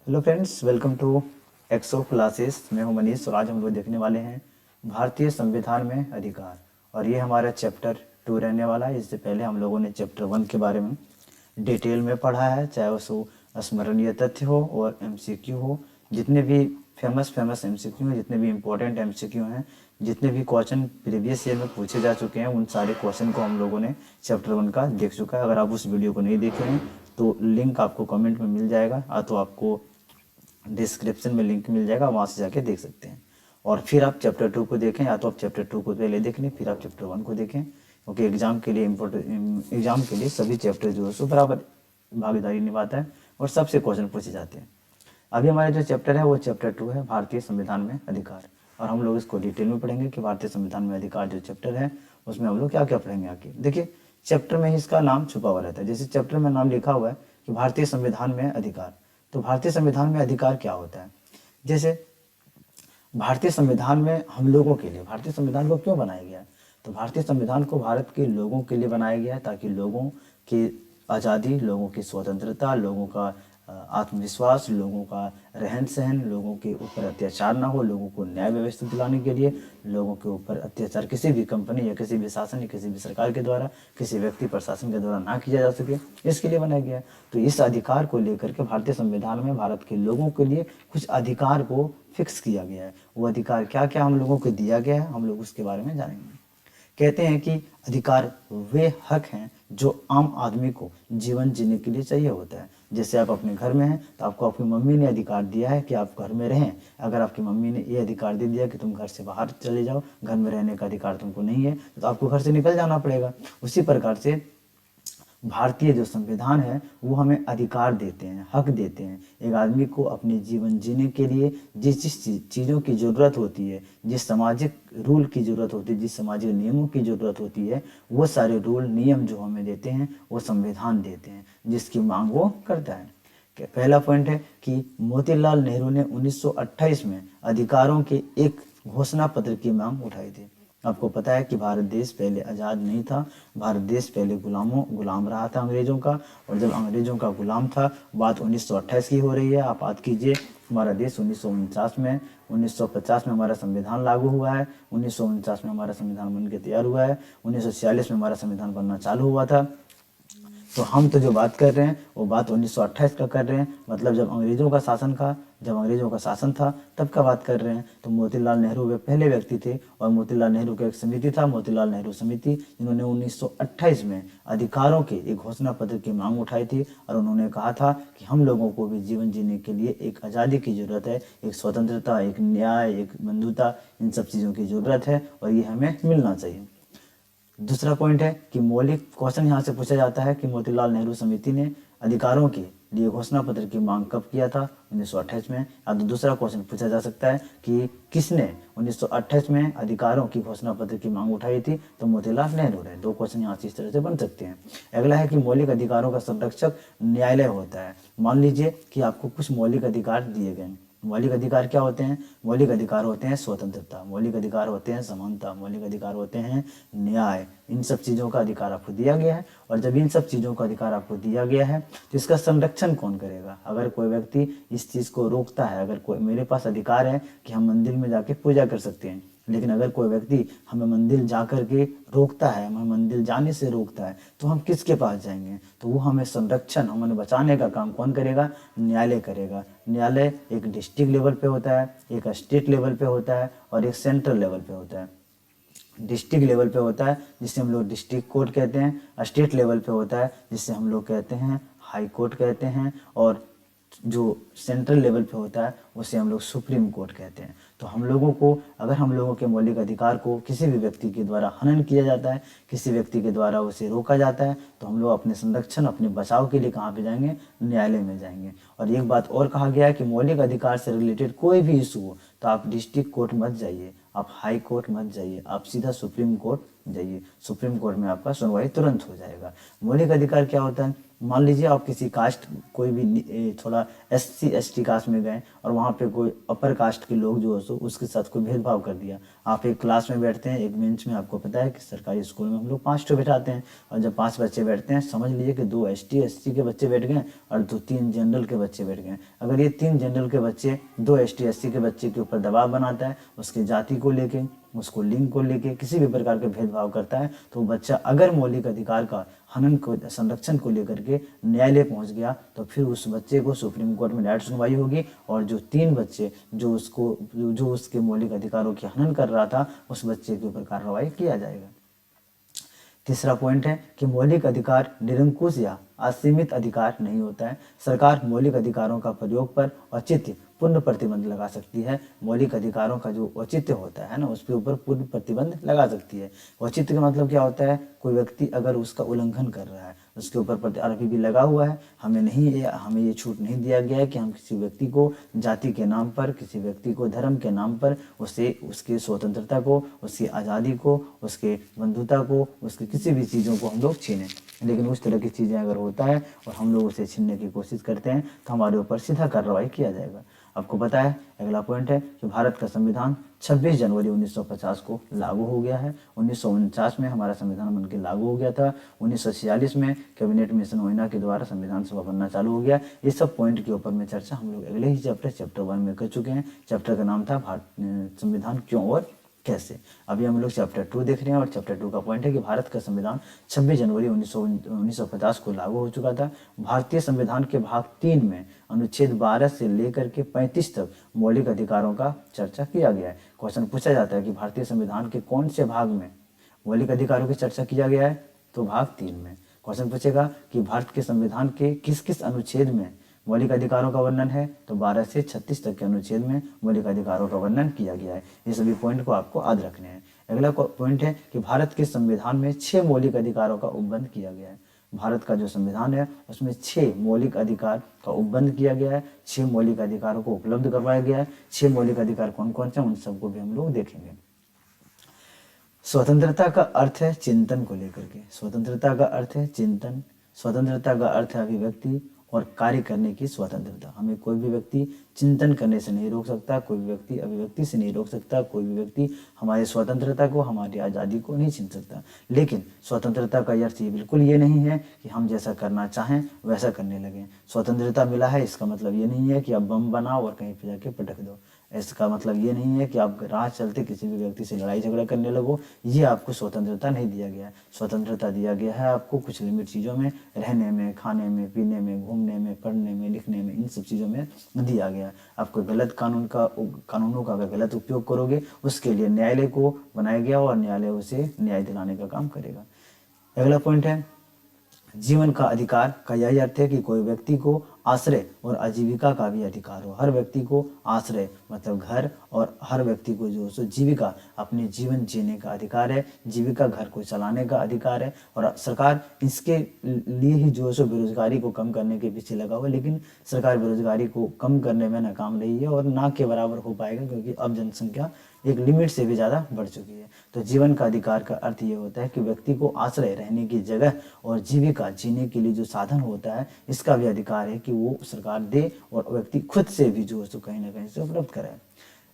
Hello friends, welcome to Exo classes. मैं हूं मनीष और आज हम लोग देखने वाले हैं भारतीय संविधान में अधिकार। और ये हमारा चैप्टर 2 रहने वाला है। इससे पहले हम लोगों ने चैप्टर 1 के बारे में डिटेल में पढ़ा है, चाहे वो स्मरणीय तथ्य हो और एमसीक्यू हो। जितने भी फेमस एमसीक्यू हैं, जितने भी इम्पोर्टेंट एमसीक्यू हैं, जितने भी क्वेश्चन प्रीवियस ईयर में पूछे जा चुके हैं, उन सारे क्वेश्चन को हम लोगों ने चैप्टर 1 का देख चुका है। अगर आप उस वीडियो को नहीं देखे हैं तो लिंक आपको कमेंट में मिल जाएगा, तो आपको डिस्क्रिप्शन में लिंक मिल जाएगा, वहाँ से जाके देख सकते हैं। और फिर आप चैप्टर 2 को देखें, या तो आप चैप्टर 2 को पहले देख लें फिर आप चैप्टर 1 को देखें, क्योंकि एग्जाम के लिए एग्जाम के लिए सभी चैप्टर जो है सो बराबर भागीदारी निभाता है और सबसे क्वेश्चन पूछे जाते हैं। अभी हमारा जो चैप्टर है वो चैप्टर 2 है, भारतीय संविधान में अधिकार। और हम लोग इसको डिटेल में पढ़ेंगे कि भारतीय संविधान में अधिकार जो चैप्टर है उसमें हम लोग क्या क्या पढ़ेंगे आगे। देखिए, चैप्टर में ही इसका नाम छुपा हुआ रहता है। जैसे चैप्टर में नाम लिखा हुआ है कि भारतीय संविधान में अधिकार, तो भारतीय संविधान में अधिकार क्या होता है। जैसे भारतीय संविधान में हम लोगों के लिए, भारतीय संविधान को क्यों बनाया गया है, तो भारतीय संविधान को भारत के लोगों के लिए बनाया गया है, ताकि लोगों की आज़ादी, लोगों की स्वतंत्रता, लोगों का आत्मविश्वास, लोगों का रहन सहन, लोगों के ऊपर अत्याचार ना हो, लोगों को न्याय व्यवस्था दिलाने के लिए, लोगों के ऊपर अत्याचार किसी भी कंपनी या किसी भी शासन या किसी भी सरकार के द्वारा, किसी व्यक्ति प्रशासन के द्वारा ना किया जा सके, इसके लिए बनाया गया है। तो इस अधिकार को लेकर के भारतीय संविधान में भारत के लोगों के लिए कुछ अधिकार को फिक्स किया गया है। वो अधिकार क्या क्या हम लोगों को दिया गया है, हम लोग उसके बारे में जानेंगे। कहते हैं कि अधिकार वे हक हैं जो आम आदमी को जीवन जीने के लिए चाहिए होता है। जैसे आप अपने घर में हैं तो आपको आपकी मम्मी ने अधिकार दिया है कि आप घर में रहें। अगर आपकी मम्मी ने ये अधिकार दे दिया कि तुम घर से बाहर चले जाओ, घर में रहने का अधिकार तुमको नहीं है, तो आपको घर से निकल जाना पड़ेगा। उसी प्रकार से भारतीय जो संविधान है वो हमें अधिकार देते हैं, हक देते हैं। एक आदमी को अपने जीवन जीने के लिए जिस जिस चीज़ों की ज़रूरत होती है, जिस सामाजिक रूल की ज़रूरत होती है, जिस सामाजिक नियमों की ज़रूरत होती है, वो सारे रूल नियम जो हमें देते हैं वो संविधान देते हैं, जिसकी मांग वो करता है। पहला पॉइंट है कि मोतीलाल नेहरू ने 1928 में अधिकारों के एक घोषणा पत्र की मांग उठाई थी। आपको पता है कि भारत देश पहले आज़ाद नहीं था। भारत देश पहले गुलाम रहा था अंग्रेज़ों का, और जब अंग्रेज़ों का गुलाम था, बात 1928 की हो रही है। आप बात कीजिए, हमारा देश 1949 में, 1950 में हमारा संविधान लागू हुआ है, 1949 में हमारा संविधान बनकर तैयार हुआ है, 1946 में हमारा संविधान बनना चालू हुआ था। तो हम तो जो बात कर रहे हैं वो बात 1928 का कर रहे हैं, मतलब जब अंग्रेज़ों का शासन था तब का बात कर रहे हैं। तो मोतीलाल नेहरू वे पहले व्यक्ति थे, और मोतीलाल नेहरू का एक समिति था, मोतीलाल नेहरू समिति, जिन्होंने 1928 में अधिकारों के एक घोषणा पत्र की मांग उठाई थी। और उन्होंने कहा था कि हम लोगों को भी जीवन जीने के लिए एक आज़ादी की ज़रूरत है, एक स्वतंत्रता, एक न्याय, एक बंधुता, इन सब चीज़ों की ज़रूरत है और ये हमें मिलना चाहिए। दूसरा पॉइंट है कि मौलिक क्वेश्चन यहाँ से पूछा जाता है कि मोतीलाल नेहरू समिति ने अधिकारों के लिए घोषणा पत्र की मांग कब किया था, 1928 में। या तो दूसरा क्वेश्चन पूछा जा सकता है कि किसने 1928 में अधिकारों की घोषणा पत्र की मांग उठाई थी, तो मोतीलाल नेहरू ने। दो क्वेश्चन यहाँ से इस तरह से बन सकते हैं। अगला है कि मौलिक अधिकारों का संरक्षक न्यायालय होता है। मान लीजिए कि आपको कुछ मौलिक अधिकार दिए गए। मौलिक अधिकार क्या होते हैं? मौलिक अधिकार होते हैं स्वतंत्रता, मौलिक अधिकार होते हैं समानता, मौलिक अधिकार होते हैं न्याय। इन सब चीज़ों का अधिकार आपको दिया गया है, और जब इन सब चीज़ों का अधिकार आपको दिया गया है तो इसका संरक्षण कौन करेगा? अगर कोई व्यक्ति इस चीज़ को रोकता है, अगर कोई, मेरे पास अधिकार है कि हम मंदिर में जाके पूजा कर सकते हैं, लेकिन अगर कोई व्यक्ति हमें मंदिर जा कर के रोकता है, हमें मंदिर जाने से रोकता है, तो हम किसके पास जाएंगे? तो वो हमें संरक्षण, हमें बचाने का काम कौन करेगा? न्यायालय करेगा। न्यायालय एक डिस्ट्रिक्ट लेवल पे होता है, एक स्टेट लेवल पे होता है, और एक सेंट्रल लेवल पे होता है। डिस्ट्रिक्ट लेवल पे होता है जिसे हम लोग डिस्ट्रिक्ट कोर्ट कहते हैं, स्टेट लेवल पे होता है जिसे हम लोग कहते हैं हाई कोर्ट कहते हैं, और जो सेंट्रल लेवल पे होता है उसे हम लोग सुप्रीम कोर्ट कहते हैं। तो हम लोगों को, अगर हम लोगों के मौलिक अधिकार को किसी भी व्यक्ति के द्वारा हनन किया जाता है, किसी व्यक्ति के द्वारा उसे रोका जाता है, तो हम लोग अपने संरक्षण, अपने बचाव के लिए कहाँ पे जाएंगे? न्यायालय में जाएंगे। और एक बात और कहा गया है कि मौलिक अधिकार से रिलेटेड कोई भी इशू हो तो आप डिस्ट्रिक्ट कोर्ट मत जाइए, आप हाई कोर्ट मत जाइए, आप सीधा सुप्रीम कोर्ट जाइए, सुप्रीम कोर्ट में आपका सुनवाई तुरंत हो जाएगा। मौलिक अधिकार क्या होता है? मान लीजिए आप किसी कास्ट, कोई भी थोड़ा SC ST कास्ट में गए और वहाँ पे कोई अपर कास्ट के लोग जो हो उसके साथ कोई भेदभाव कर दिया। आप एक क्लास में बैठते हैं, एक बेंच में, आपको पता है कि सरकारी स्कूल में हम लोग 5 बैठाते हैं, और जब 5 बच्चे बैठते हैं, समझ लीजिए कि 2 ST SC के बच्चे बैठ गए और 3 जनरल के बच्चे बैठ गए। अगर ये 3 जनरल के बच्चे 2 ST SC के बच्चे के ऊपर दबाव बनाता है, उसकी जाति को लेके, उसको लिंग को लेके किसी भी प्रकार के भेदभाव करता है, तो बच्चा अगर मौलिक अधिकार का हनन को, संरक्षण को लेकर के न्यायालय पहुंच गया, तो फिर उस बच्चे को सुप्रीम कोर्ट में डायरेक्ट सुनवाई होगी, और जो 3 बच्चे जो उसके मौलिक अधिकारों की हनन कर रहा था, उस बच्चे के ऊपर कार्रवाई किया जाएगा। तीसरा पॉइंट है कि मौलिक अधिकार निरंकुश या असीमित अधिकार नहीं होता है। सरकार मौलिक अधिकारों का प्रयोग पर औचित्य पूर्ण प्रतिबंध लगा सकती है। मौलिक अधिकारों का जो औचित्य होता है ना, उसके ऊपर पूर्ण प्रतिबंध लगा सकती है। औचित्य का मतलब क्या होता है? कोई व्यक्ति अगर उसका उल्लंघन कर रहा है, उसके ऊपर अभी भी लगा हुआ है, हमें ये छूट नहीं दिया गया है कि हम किसी व्यक्ति को जाति के नाम पर, किसी व्यक्ति को धर्म के नाम पर उसकी स्वतंत्रता को, उसकी आज़ादी को, उसके बंधुता को, उसकी किसी भी चीज़ों को हम लोग छीनें। लेकिन उस तरह की चीज़ें अगर होता है और हम लोग उसे छीनने की कोशिश करते हैं, तो हमारे ऊपर सीधा कार्रवाई किया जाएगा। आपको पता है, अगला पॉइंट है कि भारत का संविधान 26 जनवरी 1950 को लागू हो गया है। 1949 में हमारा संविधान बनकर लागू हो गया था। 1946 में कैबिनेट मिशन मोइना के द्वारा संविधान सभा बनना चालू हो गया। ये सब पॉइंट के ऊपर में चर्चा हम लोग अगले ही चैप्टर 1 में कर चुके हैं। चैप्टर का नाम था संविधान क्यों और कैसे। अभी हम लोग चैप्टर 2 देख रहे हैं, और चैप्टर 2 का पॉइंट है कि भारत का संविधान 26 जनवरी 1950 को लागू हो चुका था। भारतीय संविधान के भाग 3 में अनुच्छेद 12 से लेकर के 35 तक मौलिक अधिकारों का चर्चा किया गया है। क्वेश्चन पूछा जाता है कि भारतीय संविधान के कौन से भाग में मौलिक अधिकारों की चर्चा किया गया है, तो भाग 3 में। क्वेश्चन पूछेगा कि भारत के संविधान के किस किस अनुच्छेद में मौलिक अधिकारों का वर्णन है, तो 12 से 36 तक के अनुच्छेद में मौलिक अधिकारों का वर्णन किया गया है। ये सभी पॉइंट को आपको याद रखने हैं। अगला पॉइंट है कि भारत के संविधान में 6 मौलिक अधिकारों का उपबंध किया गया है। भारत का जो संविधान है उसमें 6 मौलिक अधिकार का उपबंध किया गया है, 6 मौलिक अधिकारों को उपलब्ध करवाया गया है। 6 मौलिक अधिकार कौन कौन से, उन सबको भी हम लोग देखेंगे। स्वतंत्रता का अर्थ है चिंतन को लेकर के। स्वतंत्रता का अर्थ है चिंतन, स्वतंत्रता का अर्थ है अभिव्यक्ति और कार्य करने की स्वतंत्रता। हमें कोई भी व्यक्ति चिंतन करने से नहीं रोक सकता, कोई भी व्यक्ति अभिव्यक्ति से नहीं रोक सकता, कोई भी व्यक्ति हमारी स्वतंत्रता को, हमारी आज़ादी को नहीं छीन सकता। लेकिन स्वतंत्रता का अर्थ ये बिल्कुल ये नहीं है कि हम जैसा करना चाहें वैसा करने लगें। स्वतंत्रता मिला है इसका मतलब ये नहीं है कि आप बम बनाओ और कहीं पर जाके पटक दो। इसका मतलब ये नहीं है कि आप राह चलते किसी भी व्यक्ति से लड़ाई झगड़ा करने लगो। ये आपको स्वतंत्रता नहीं दिया गया है। स्वतंत्रता दिया गया है आपको कुछ लिमिट चीज़ों में, रहने में, खाने में, पीने में, घूमने में, पढ़ने में, लिखने में, इन सब चीज़ों में दिया गया है। आपको गलत कानूनों का अगर गलत उपयोग करोगे, उसके लिए न्यायालय को बनाया गया और न्यायालय उसे न्याय दिलाने का काम करेगा। अगला पॉइंट है जीवन का अधिकार का यही अर्थ है कि कोई व्यक्ति को आश्रय और आजीविका का भी अधिकार हो। हर व्यक्ति को आश्रय मतलब घर, और हर व्यक्ति को जो सो जीविका, अपने जीवन जीने का अधिकार है, जीविका घर को चलाने का अधिकार है। और सरकार इसके लिए ही जो सो बेरोजगारी को कम करने के पीछे लगा हुआ है, लेकिन सरकार बेरोजगारी को कम करने में नाकाम रही है और ना के बराबर हो पाएगा, क्योंकि अब जनसंख्या एक लिमिट से भी ज़्यादा बढ़ चुकी है। तो जीवन का अधिकार का अर्थ ये होता है कि व्यक्ति को आश्रय, रहने की जगह और जीविका, जीने के लिए जो साधन होता है, इसका भी अधिकार है कि वो सरकार दे और व्यक्ति खुद से भी जो है कहीं ना कहीं से उपलब्ध कराए।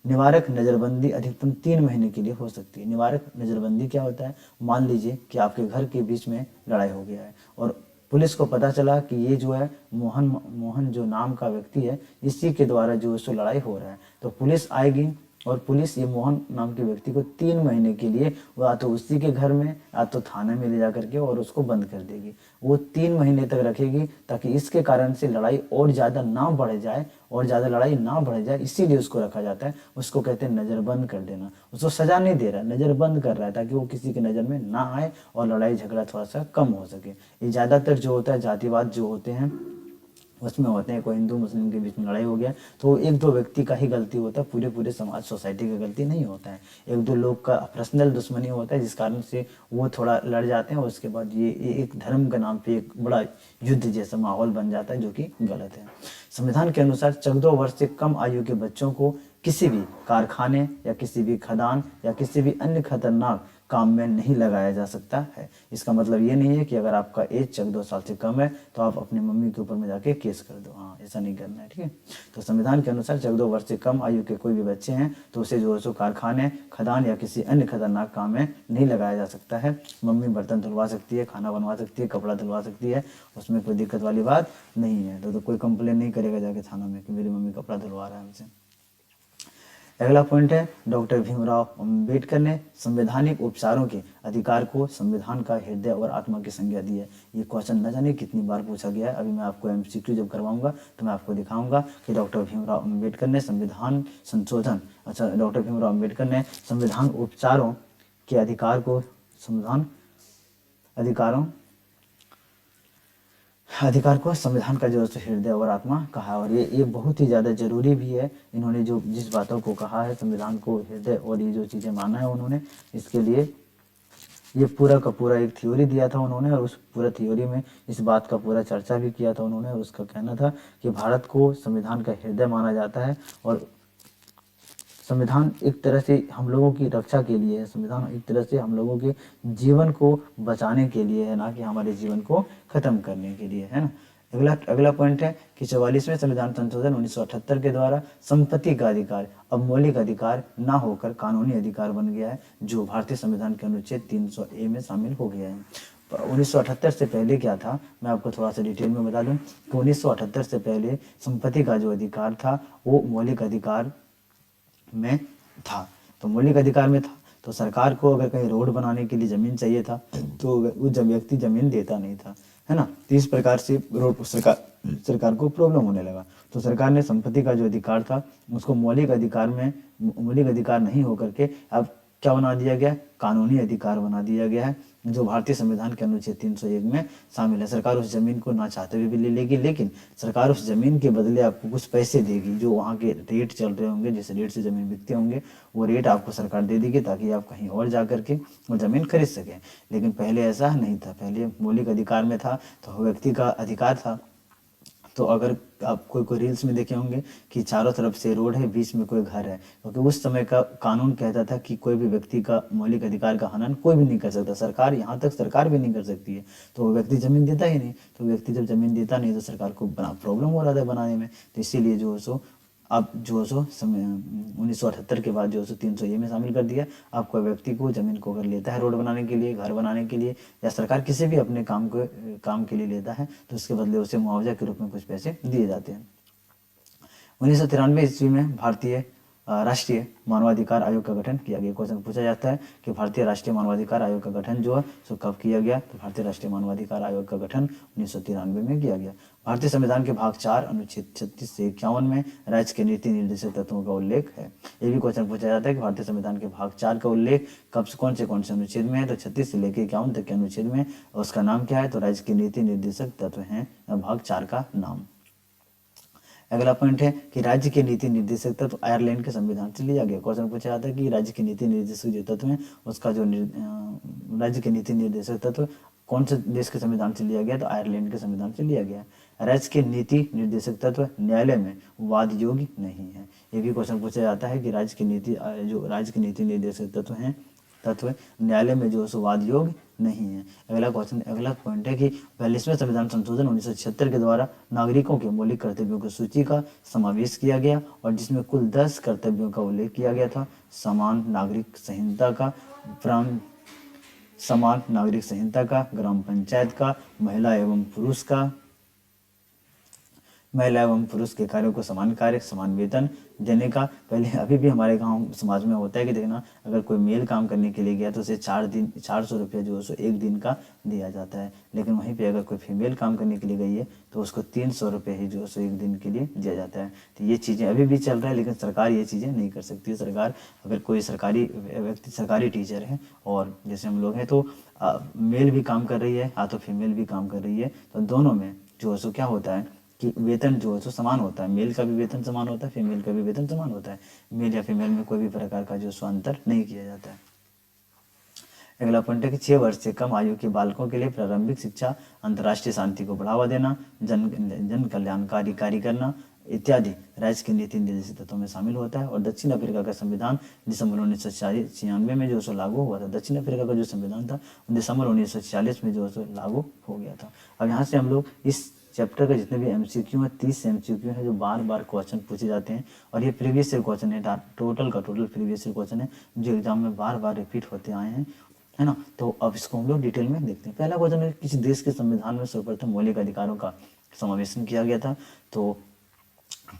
निवारक नज़रबंदी अधिकतम 3 महीने के लिए हो सकती है। निवारक नज़रबंदी क्या होता है? मान लीजिए कि आपके घर के बीच में लड़ाई हो गया है और पुलिस को पता चला कि ये जो है मोहन जो नाम का व्यक्ति है, इसी के द्वारा जो है लड़ाई हो रहा है, तो पुलिस आएगी और पुलिस ये मोहन नाम के व्यक्ति को 3 महीने के लिए या तो उसी के घर में या तो थाने में ले जा करके और उसको बंद कर देगी। वो 3 महीने तक रखेगी ताकि इसके कारण से लड़ाई और ज़्यादा ना बढ़ जाए, और ज़्यादा लड़ाई ना बढ़ जाए, इसीलिए उसको रखा जाता है। उसको कहते हैं नज़रबंद कर देना। उसको सजा नहीं दे रहा, नज़रबंद कर रहा है ताकि वो किसी की नज़र में ना आए और लड़ाई झगड़ा थोड़ा सा कम हो सके। ये ज़्यादातर जो होता है जातिवाद जो होते हैं उसमें होते हैं। कोई हिंदू मुस्लिम के बीच में लड़ाई हो गया तो 1-2 व्यक्ति का ही गलती होता है, पूरे समाज सोसाइटी का गलती नहीं होता है। 1-2 लोग का पर्सनल दुश्मनी होता है जिस कारण से वो थोड़ा लड़ जाते हैं, और उसके बाद ये एक धर्म के नाम पे एक बड़ा युद्ध जैसा माहौल बन जाता है, जो कि गलत है। संविधान के अनुसार 14 वर्ष से कम आयु के बच्चों को किसी भी कारखाने या किसी भी खदान या किसी भी अन्य खतरनाक काम में नहीं लगाया जा सकता है। इसका मतलब ये नहीं है कि अगर आपका एज 14 साल से कम है तो आप अपनी मम्मी के ऊपर में जाके केस कर दो, हाँ ऐसा नहीं करना है, ठीक है। तो संविधान के अनुसार 14 वर्ष से कम आयु के कोई भी बच्चे हैं तो उसे जो है सो कारखाने, खदान या किसी अन्य खतरनाक काम में नहीं लगाया जा सकता है। मम्मी बर्तन धुलवा सकती है, खाना बनवा सकती है, कपड़ा धुलवा सकती है, उसमें कोई दिक्कत वाली बात नहीं है। तो कोई कंप्लेन नहीं करेगा जाके थाना में कि मेरी मम्मी कपड़ा धुलवा रहा है हमसे। अगला पॉइंट है, डॉक्टर भीमराव अंबेडकर ने संवैधानिक उपचारों के अधिकार को संविधान का हृदय और आत्मा की संज्ञा दी है। ये क्वेश्चन न जाने कितनी बार पूछा गया है। अभी मैं आपको एमसीक्यू जब करवाऊंगा तो मैं आपको दिखाऊंगा कि डॉक्टर भीमराव अंबेडकर ने संविधान संशोधन, अच्छा डॉक्टर भीमराव अंबेडकर ने संविधान उपचारों के अधिकार को अधिकार को संविधान का जो हृदय और आत्मा कहा। और ये बहुत ही ज़्यादा जरूरी भी है। इन्होंने जो जिस बातों को कहा है, संविधान को हृदय और ये जो चीज़ें माना है उन्होंने, इसके लिए ये पूरा का पूरा एक थ्योरी दिया था उन्होंने, और उस पूरा थ्योरी में इस बात का पूरा चर्चा भी किया था उन्होंने। और उसका कहना था कि भारत को संविधान का हृदय माना जाता है और संविधान एक तरह से हम लोगों की रक्षा के लिए है। संविधान एक तरह से हम लोगों के जीवन को बचाने के लिए है, ना कि हमारे जीवन को खत्म करने के लिए, है ना। अगला पॉइंट है कि 44वें संविधान संशोधन 1978 के द्वारा संपत्ति का अधिकार अब मौलिक अधिकार ना होकर कानूनी अधिकार बन गया है, जो भारतीय संविधान के अनुच्छेद 300A में शामिल हो गया है। 1978 से पहले क्या था, मैं आपको थोड़ा सा डिटेल में बता दूं कि 1978 से पहले संपत्ति का जो अधिकार था वो मौलिक अधिकार में था। तो मौलिक अधिकार में था तो सरकार को अगर कहीं रोड बनाने के लिए जमीन चाहिए था तो वो जब व्यक्ति जमीन देता नहीं था, है ना। तो इस प्रकार से रोड सरकार को प्रॉब्लम होने लगा। तो सरकार ने संपत्ति का जो अधिकार था उसको मौलिक अधिकार नहीं होकर के अब क्या बना दिया गया, कानूनी अधिकार बना दिया गया है, जो भारतीय संविधान के अनुच्छेद 301 में शामिल है। सरकार उस जमीन को ना चाहते हुए भी ले लेगी, लेकिन सरकार उस जमीन के बदले आपको कुछ पैसे देगी। जो वहाँ के रेट चल रहे होंगे, जिस रेट से जमीन बिकते होंगे, वो रेट आपको सरकार दे देगी ताकि आप कहीं और जा करके वो जमीन खरीद सकें। लेकिन पहले ऐसा नहीं था, पहले मौलिक अधिकार में था तो व्यक्ति का अधिकार था। तो अगर आप कोई रील्स में देखे होंगे कि चारों तरफ से रोड है, बीच में कोई घर है, क्योंकि उस समय का कानून कहता था कि कोई भी व्यक्ति का मौलिक अधिकार का हनन कोई भी नहीं कर सकता, सरकार, यहाँ तक सरकार भी नहीं कर सकती है। तो वो व्यक्ति जमीन देता ही नहीं, तो व्यक्ति जब जमीन देता नहीं तो सरकार को प्रॉब्लम हो रहा था बनाने में। तो इसीलिए जो सो अब जो सो 1978 के बाद जो सो 300A में शामिल कर दिया। आप कोई व्यक्ति को जमीन को अगर लेता है रोड बनाने के लिए, घर बनाने के लिए, या सरकार किसी भी अपने काम के लिए लेता है तो उसके बदले उसे मुआवजा के रूप में कुछ पैसे दिए जाते हैं। 1993 ईस्वी में भारतीय राष्ट्रीय मानवाधिकार आयोग का गठन किया गया। क्वेश्चन पूछा जाता है कि भारतीय राष्ट्रीय मानवाधिकार आयोग का गठन जो है सो कब किया गया, तो भारतीय राष्ट्रीय मानवाधिकार आयोग का गठन 1993 में किया गया। भारतीय संविधान के भाग 4 अनुच्छेद 36 से 51 में राज्य के नीति निर्देशक तत्वों का उल्लेख है। ये भी क्वेश्चन पूछा जाता है कि भारतीय संविधान के भाग 4 का उल्लेख कौन से अनुच्छेद में है, तो 36 से लेकर 51 तक के अनुच्छेद में। उसका नाम क्या है, तो राज्य के नीति निर्देशक तत्व है भाग 4 का नाम। अगला पॉइंट है कि राज्य के नीति निर्देशक तत्व आयरलैंड के संविधान से लिया गया। क्वेश्चन पूछा जाता है कि राज्य के नीति निर्देशक जो तत्व है उसका जो राज्य के नीति निर्देशक तत्व कौन से देश के संविधान से लिया गया, तो आयरलैंड के संविधान से लिया गया। राज्य के नीति निर्देशक तत्व न्यायालय में वाद योग्य नहीं है। ये भी क्वेश्चन पूछा जाता है कि राज्य के नीति निर्देशक तत्व न्यायालय में जो वाद योग्य नहीं है। अगला पॉइंट है कि 42वें संविधान संशोधन 1976 के द्वारा नागरिकों के मौलिक कर्तव्यों की सूची का समावेश किया गया, और जिसमें कुल 10 कर्तव्यों का उल्लेख किया गया था। समान नागरिक संहिता का, ग्राम पंचायत का, महिला एवं पुरुष के कार्यों को समान कार्य समान वेतन देने का। पहले अभी भी हमारे गांव समाज में होता है कि देखना, अगर कोई मेल काम करने के लिए गया तो उसे 400 रुपया जो है एक दिन का दिया जाता है। लेकिन वहीं पे अगर कोई फीमेल काम करने के लिए गई है तो उसको 300 रुपये ही जो है एक दिन के लिए दिया जाता है। तो ये चीज़ें अभी भी चल रहा है, लेकिन सरकार ये चीज़ें नहीं कर सकती। सरकार अगर कोई सरकारी टीचर है और जैसे हम लोग हैं तो मेल भी काम कर रही है तो फीमेल भी काम कर रही है, तो दोनों में जो है क्या होता है कि वेतन जो है समान होता है। मेल का भी वेतन समान होता है, फीमेल का भी वेतन समान होता है। मेल या फीमेल में कोई भी प्रकार का जो अंतर नहीं किया जाता है। अगला पॉइंट है कि 6 वर्ष से कम आयु के बालकों के लिए प्रारंभिक शिक्षा, अंतर्राष्ट्रीय शांति को बढ़ावा देना, जन कल्याणकारी कार्य करना, इत्यादि राज्य के नीति निर्देशित तत्वों में शामिल होता है। और दक्षिण अफ्रीका का संविधान दिसंबर 1946 में जो सो लागू हुआ था। दक्षिण अफ्रीका का जो संविधान था दिसंबर 1946 में जो सो लागू हो गया था। अब यहाँ से हम लोग इस चैप्टर के जितने भी एमसीक्यू हैं 30 एमसीक्यू हैं जो बार बार क्वेश्चन पूछे जाते हैं, और ये प्रीवियस ईयर क्वेश्चन है, टोटल का टोटल प्रीवियस ईयर क्वेश्चन है जो एग्जाम में बार बार रिपीट होते आए हैं, है ना। तो अब इसको हम लोग डिटेल में देखते हैं। पहला क्वेश्चन है, किसी देश के संविधान में सर्वप्रथम मौलिक अधिकारों का समावेशन किया गया था? तो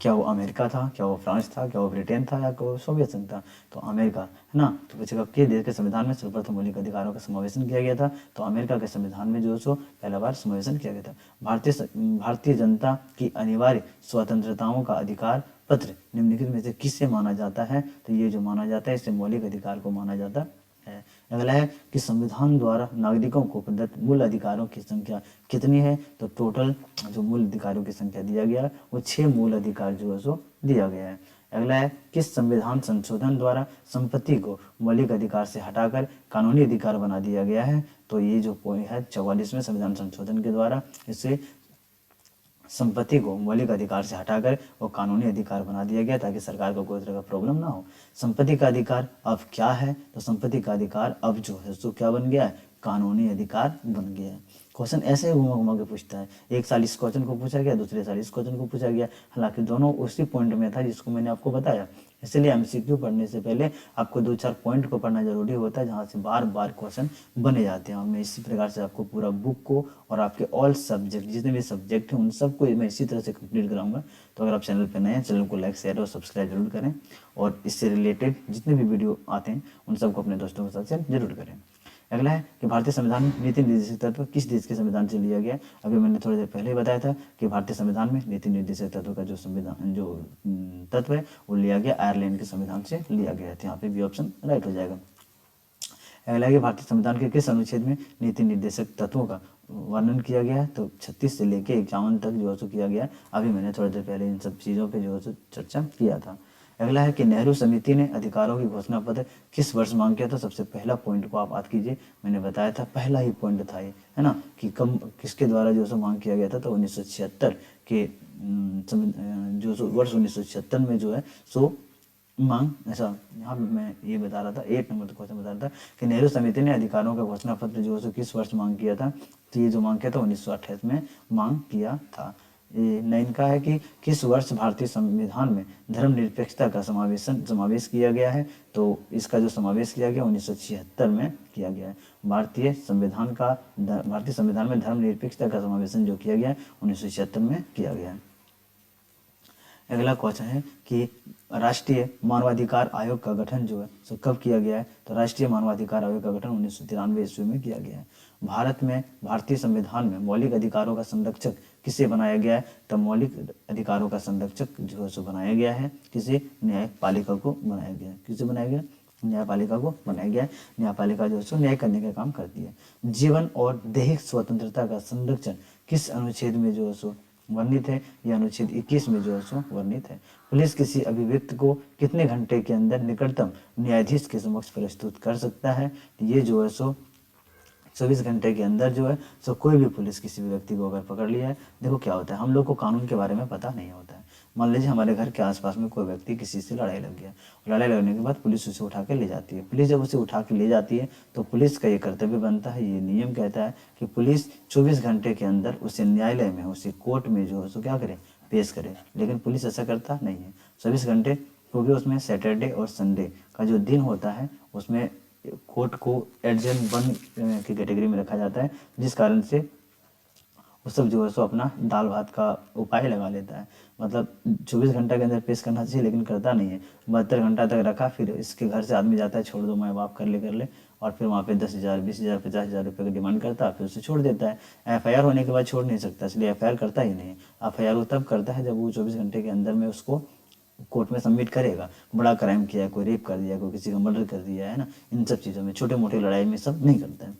क्या वो अमेरिका था, क्या वो फ्रांस था, क्या वो ब्रिटेन था, या क्या वो सोवियत संघ था? तो अमेरिका, है ना। तो पूछेगा किस देश के संविधान में सर्वप्रथम मौलिक अधिकारों का समावेशन किया गया था? तो अमेरिका के संविधान में जो सो पहला बार समावेशन किया गया था। भारतीय जनता की अनिवार्य स्वतंत्रताओं का अधिकार पत्र निम्नलिखित में से किससे माना जाता है? तो ये जो माना जाता है इसे मौलिक अधिकार को माना जाता है। अगला है कि संविधान द्वारा नागरिकों को प्रदत्त मूल अधिकारों की संख्या कितनी है? तो टोटल जो मूल अधिकारों की संख्या दिया गया है वो 6 मूल अधिकार जो है सो दिया गया है। अगला है, किस संविधान संशोधन द्वारा संपत्ति को मौलिक अधिकार से हटाकर कानूनी अधिकार बना दिया गया है? तो ये जो पॉइंट है 44वें संविधान संशोधन के द्वारा इससे संपत्ति को मौलिक अधिकार से हटाकर वो कानूनी अधिकार बना दिया गया ताकि सरकार को कोई तरह का प्रॉब्लम ना हो। संपत्ति का अधिकार अब क्या है? तो संपत्ति का अधिकार अब जो है सो क्या बन गया है? कानूनी अधिकार बन गया है। क्वेश्चन ऐसे ही घुमा घुमा के पूछता है, एक साल इस क्वेश्चन को पूछा गया, दूसरे साल इस क्वेश्चन को पूछा गया, हालांकि दोनों उसी पॉइंट में था जिसको मैंने आपको बताया। इसलिए एमसीक्यू पढ़ने से पहले आपको 2-4 पॉइंट को पढ़ना जरूरी होता है जहाँ से बार बार क्वेश्चन बने जाते हैं। और मैं इसी प्रकार से आपको पूरा बुक को और आपके ऑल सब्जेक्ट जितने भी सब्जेक्ट हैं उन सबको मैं इसी तरह से कंप्लीट कराऊंगा। तो अगर आप चैनल पर नए हैं, चैनल को लाइक शेयर और सब्सक्राइब जरूर करें, और इससे रिलेटेड जितने भी वीडियो आते हैं उन सबको अपने दोस्तों के साथ शेयर जरूर करें। अगला है कि भारतीय संविधान में नीति निर्देशक तत्व किस देश के संविधान से लिया गया? अभी मैंने थोड़ी देर पहले ही बताया था कि भारतीय संविधान में नीति निर्देशक तत्व का जो संविधान जो तत्व है वो लिया गया आयरलैंड के संविधान से लिया गया है। यहाँ पे भी ऑप्शन राइट हो जाएगा। अगला है कि भारतीय संविधान के किस अनुच्छेद में नीति निर्देशक तत्वों का वर्णन किया गया है? तो 36 से लेके 51 तक जो है किया गया। अभी मैंने थोड़ी देर पहले इन सब चीज़ों पे जो है चर्चा किया था। अगला है कि नेहरू समिति ने अधिकारों की घोषणा पत्र किस वर्ष मांग किया था? सबसे पहला पॉइंट को आप याद कीजिए, मैंने बताया था पहला ही पॉइंट था ये, है ना, कि कब किसके द्वारा जो सो मांग किया गया था? तो 1976 के जो सो वर्ष 1976 में जो है सो मांग, ऐसा यहाँ पे मैं ये बता रहा था 8 नंबर क्वेश्चन बता रहा था कि नेहरू समिति ने अधिकारों का घोषणा पत्र जो है किस वर्ष मांग किया था? तो ये जो मांग किया था 1928 में मांग किया था। ये 9 का है कि किस वर्ष भारतीय संविधान में धर्मनिरपेक्षता का समावेश किया गया है? तो इसका जो समावेश किया गया 1976 में किया गया है। भारतीय संविधान में धर्मनिरपेक्षता का समावेशन जो किया गया है 1976 में किया गया है। अगला क्वेश्चन है कि राष्ट्रीय मानवाधिकार आयोग का गठन जो है सो कब किया गया है? तो राष्ट्रीय मानवाधिकार आयोग का गठन 1993 ईस्वी में किया गया है। भारत में भारतीय संविधान में मौलिक अधिकारों का संरक्षक किसे बनाया गया है? तो मौलिक अधिकारों का संरक्षक जो है सो बनाया गया है किसे? न्यायपालिका को बनाया गया है। किसे बनाया गया? न्यायपालिका को बनाया गया है। न्यायपालिका जो है सो न्याय करने का काम करती है। जीवन और दैहिक स्वतंत्रता का संरक्षण किस अनुच्छेद में जो है सो वर्णित है? यह अनुच्छेद 21 में जो है सो वर्णित है। पुलिस किसी अभिव्यक्ति को कितने घंटे के अंदर निकटतम न्यायाधीश के समक्ष प्रस्तुत कर सकता है? ये जो है सो 24 घंटे के अंदर जो है सो कोई भी पुलिस किसी भी व्यक्ति को अगर पकड़ लिया है, देखो क्या होता है, हम लोग को कानून के बारे में पता नहीं होता है। मान लीजिए हमारे घर के आसपास में कोई व्यक्ति किसी से लड़ाई लग गया, लड़ाई लगने के बाद पुलिस उसे उठा के ले जाती है। पुलिस जब उसे उठा के ले जाती है तो पुलिस का ये कर्तव्य बनता है, ये नियम कहता है कि पुलिस 24 घंटे के अंदर उसे न्यायालय में, उसे कोर्ट में जो है सो क्या करे? पेश करे। लेकिन पुलिस ऐसा करता नहीं है। 24 घंटे, क्योंकि उसमें सैटरडे और संडे का जो दिन होता है उसमें कोर्ट को एडजन 1 की कैटेगरी में रखा जाता है, जिस कारण से वो सब जो है सो अपना दाल भात का उपाय लगा लेता है। मतलब 24 घंटा के अंदर पेश करना चाहिए लेकिन करता नहीं है। 72 घंटा तक रखा, फिर इसके घर से आदमी जाता है, छोड़ दो माँ बाप कर ले, और फिर वहाँ पे 10,000, 20,000, 50,000 रुपये की डिमांड करता है, फिर उसे छोड़ देता है। एफआईआर होने के बाद छोड़ नहीं सकता, इसलिए एफआईआर करता ही नहीं है। एफआईआर वो तब करता है जब वो 24 घंटे के अंदर में उसको कोर्ट में सबमिट करेगा। बड़ा क्राइम किया है, कोई रेप कर दिया, कोई किसी का मर्डर कर दिया है ना, इन सब चीज़ों में, छोटे मोटे लड़ाई में सब नहीं करता है।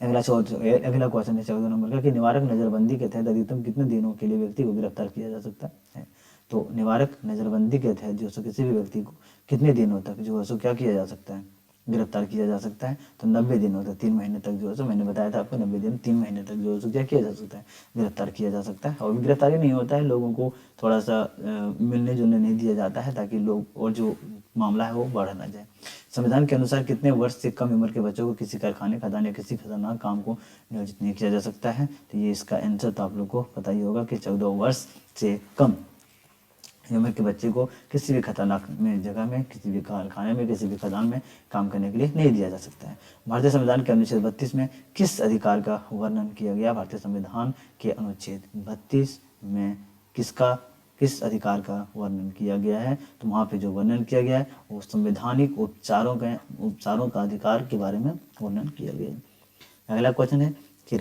अगला क्वेश्चन है 14 नंबर का कि निवारक नजरबंदी के तहत अधिकतम कितने दिनों के लिए व्यक्ति को गिरफ्तार किया जा सकता है? तो निवारक नजरबंदी के तहत जो सो किसी भी व्यक्ति को कितने दिनों तक जो है सो क्या किया जा सकता है? गिरफ्तार किया जा सकता है। तो 90 दिन होता है, 3 महीने तक जो है सो मैंने बताया था आपको, 90 दिन 3 महीने तक जो है सो क्या किया जा सकता है, गिरफ्तार किया जा सकता है। और गिरफ्तारी नहीं होता है, लोगों को थोड़ा सा मिलने जुलने नहीं दिया जाता है ताकि लोग और जो मामला है वो बढ़ ना जाए। संविधान के अनुसार कितने वर्ष से कम उम्र के बच्चों को किसी कारखाने, खदान या किसी खतरनाक काम को नियोजित नहीं किया जा सकता है। तो ये इसका आंसर तो आप लोग को पता ही होगा कि 14 वर्ष से कम उम्र के बच्चे को किसी भी खतरनाक में जगह में, किसी भी कारखाने में, किसी भी खदान में काम करने के लिए नहीं दिया जा सकता है। भारतीय संविधान के अनुच्छेद 32 में किस अधिकार का वर्णन किया गया? भारतीय संविधान के अनुच्छेद 32 में किस अधिकार का वर्णन किया गया है? तो वहाँ पे जो वर्णन किया गया है वो संवैधानिक उपचारों का अधिकार के बारे में वर्णन किया गया है। अगला क्वेश्चन है कि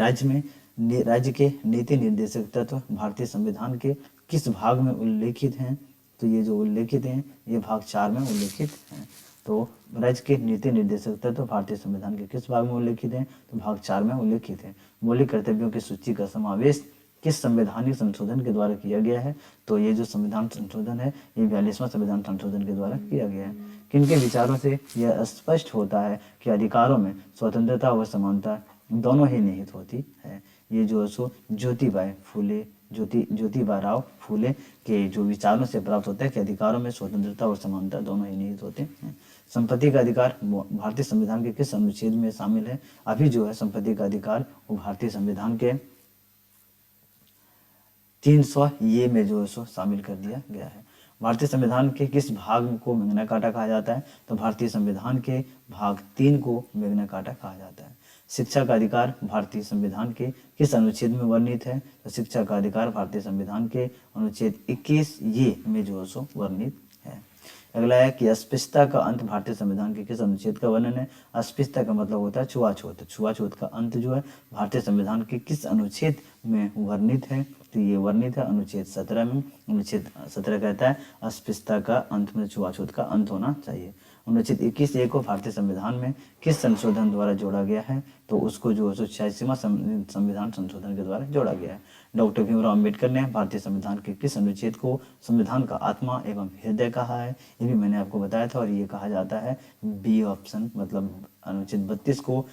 राज्य के नीति निर्देशक तत्व भारतीय संविधान के किस भाग में उल्लेखित हैं? तो ये जो उल्लेखित हैं ये भाग 4 में उल्लेखित हैं। तो राज्य के नीति निर्देशक तत्व भारतीय संविधान के किस भाग में उल्लेखित हैं? तो भाग 4 में उल्लेखित है। मौलिक कर्तव्यों की सूची का समावेश किस संवैधानिक संशोधन के द्वारा किया गया है? तो ये जो संविधान संशोधन है ये 42वां संविधान संशोधन के द्वारा किया गया है। किनके विचारों से यह स्पष्ट होता है कि अधिकारों में स्वतंत्रता व समानता दोनों ही निहित होती है? ये जो सो ज्योतिबा राव फूले के जो विचारों से प्राप्त होता है कि अधिकारों में स्वतंत्रता और समानता दोनों ही निहित होते हैं। संपत्ति का अधिकार भारतीय संविधान के किस अनुच्छेद में शामिल है? अभी जो है संपत्ति का अधिकार वो भारतीय संविधान के 300 ये में जो है सो शामिल कर दिया गया है। भारतीय संविधान के किस भाग को मैग्ना कार्टा कहा जाता है? तो भारतीय संविधान के भाग 3 को मैग्ना कार्टा कहा जाता है। शिक्षा का अधिकार भारतीय संविधान के किस अनुच्छेद में वर्णित है? तो शिक्षा का अधिकार भारतीय संविधान के अनुच्छेद 21 ये में जो है सो वर्णित है। अगला है कि अस्पृश्यता का अंत भारतीय संविधान के किस अनुच्छेद का वर्णन है? अस्पृश्यता का मतलब होता है छुआछूत। छुआछूत का अंत जो है भारतीय संविधान के किस अनुच्छेद में वर्णित है? तो ये वर्णित है अनुच्छेद 17 में। अनुच्छेद 17 कहता है अस्पृश्यता का अंत में छुआछूत का अंत होना चाहिए। अनुच्छेद 21 को भारतीय संविधान में किस संशोधन द्वारा जोड़ा गया है? तो उसको जो है 86वां संविधान संशोधन के द्वारा जोड़ा गया है। डॉक्टर भीमराव अम्बेडकर ने भारतीय संविधान के किस अनुच्छेद को संविधान का आत्मा एवं हृदय कहा है? ये भी मैंने आपको बताया था और ये कहा जाता है बी ऑप्शन, मतलब अनुच्छेद 32 को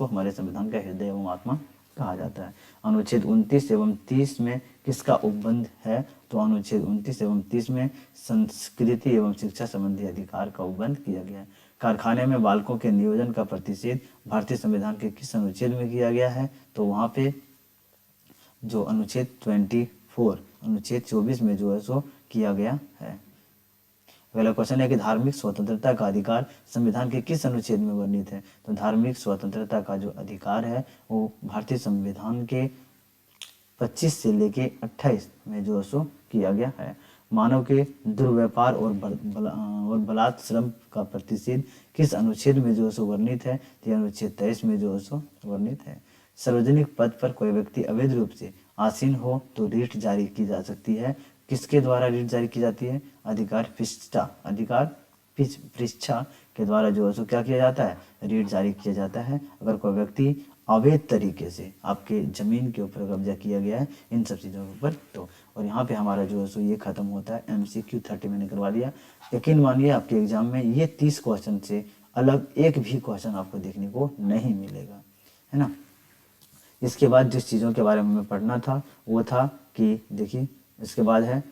हमारे संविधान का हृदय एवं आत्मा कहा जाता है। अनुच्छेद 29 एवं 30 में किसका उपबंध है? तो अनुच्छेद 29 एवं 30 में संस्कृति एवं शिक्षा संबंधी अधिकार का उपबंध किया गया है। कारखाने में बालकों के नियोजन का प्रतिषेध भारतीय संविधान के किस अनुच्छेद में किया गया है? तो वहाँ पे जो अनुच्छेद 24 में जो है सो किया गया है। पहला क्वेश्चन है कि धार्मिक स्वतंत्रता का अधिकार संविधान के किस अनुच्छेद में वर्णित है? तो धार्मिक स्वतंत्रता का जो अधिकार है वो भारतीय संविधान के 25 से लेके 28 में जो सो किया गया है। मानव के दुर्व्यापार और बलात्श्रम का प्रतिषेध किस अनुच्छेद में जो सो वर्णित है? तो अनुच्छेद 23 में जो सो वर्णित है। सार्वजनिक पद पर कोई व्यक्ति अवैध रूप से आसीन हो तो रिट जारी की जा सकती है। किसके द्वारा रिट जारी की जाती है? अधिकार पृष्ठा के द्वारा जो है सो क्या किया जाता है? रिट जारी किया जाता है। अगर कोई व्यक्ति अवैध तरीके से आपके जमीन के ऊपर कब्जा किया गया है, इन सब चीज़ों के ऊपर। तो और यहाँ पे हमारा जो है सो ये खत्म होता है। MCQ 30 मैंने करवा दिया। यकीन मानिए आपके एग्जाम में ये 30 क्वेश्चन से अलग एक भी क्वेश्चन आपको देखने को नहीं मिलेगा, है ना। इसके बाद जिस चीज़ों के बारे में हमें पढ़ना था वो था कि देखिए इसके बाद है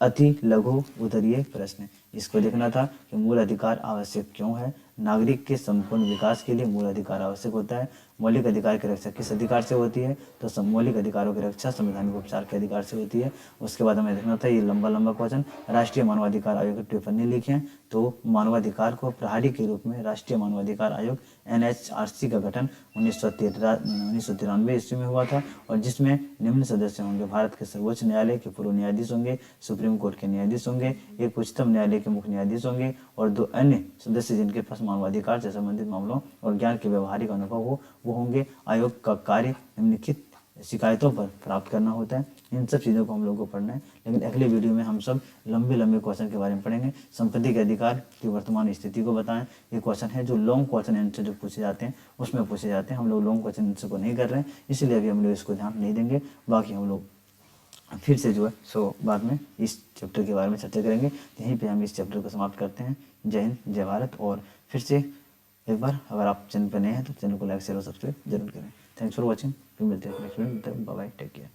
अति लघु उत्तरीय प्रश्न। इसको देखना था कि मूल अधिकार आवश्यक क्यों है? नागरिक के संपूर्ण विकास के लिए मूल अधिकार आवश्यक होता है। मौलिक अधिकार की रक्षा किस अधिकार से होती है? तो मौलिक अधिकारों की रक्षा संवैधानिक उपचार के अधिकार से होती है। उसके बाद हमें देखना था ये लंबा क्वेश्चन, राष्ट्रीय मानवाधिकार आयोग की टिप्पणी लिखें। तो मानवाधिकार को प्रहरी के रूप में राष्ट्रीय मानवाधिकार आयोग NHRC का गठन 1993 ईस्वी में हुआ था और जिसमें निम्न सदस्य होंगे: भारत के सर्वोच्च न्यायालय के पूर्व न्यायाधीश होंगे, सुप्रीम कोर्ट के न्यायाधीश होंगे, एक उच्चतम न्यायालय के मुख्य न्यायाधीश होंगे और 2 अन्य सदस्य जिनके पास मानवाधिकार से संबंधित मामलों और ज्ञान के व्यवहारिक अनुभव हो वो होंगे। आयोग का कार्य निम्नलिखित शिकायतों पर प्राप्त करना होता है। इन सब चीज़ों को हम लोग को पढ़ना है, लेकिन अगले वीडियो में हम सब लंबे क्वेश्चन के बारे में पढ़ेंगे। संपत्ति के अधिकार की वर्तमान स्थिति को बताएं। ये क्वेश्चन है जो लॉन्ग क्वेश्चन आंसर जो पूछे जाते हैं उसमें पूछे जाते हैं। हम लोग लॉन्ग क्वेश्चन आंसर को नहीं कर रहे हैं, इसलिए अभी हम लोग इसको ध्यान नहीं देंगे। बाकी हम लोग फिर से जो है सो बाद में इस चैप्टर के बारे में चर्चा करेंगे। यहीं पे हम इस चैप्टर को समाप्त करते हैं। जय हिंद, जय भारत। और फिर से एक बार अगर आप चैनल पर नए हैं तो चैनल को लाइक शेयर और सब्सक्राइब जरूर करें। Thanks for watching. फिर मिलते हैं नेक्स्ट वीडियो में। Bye bye, take care.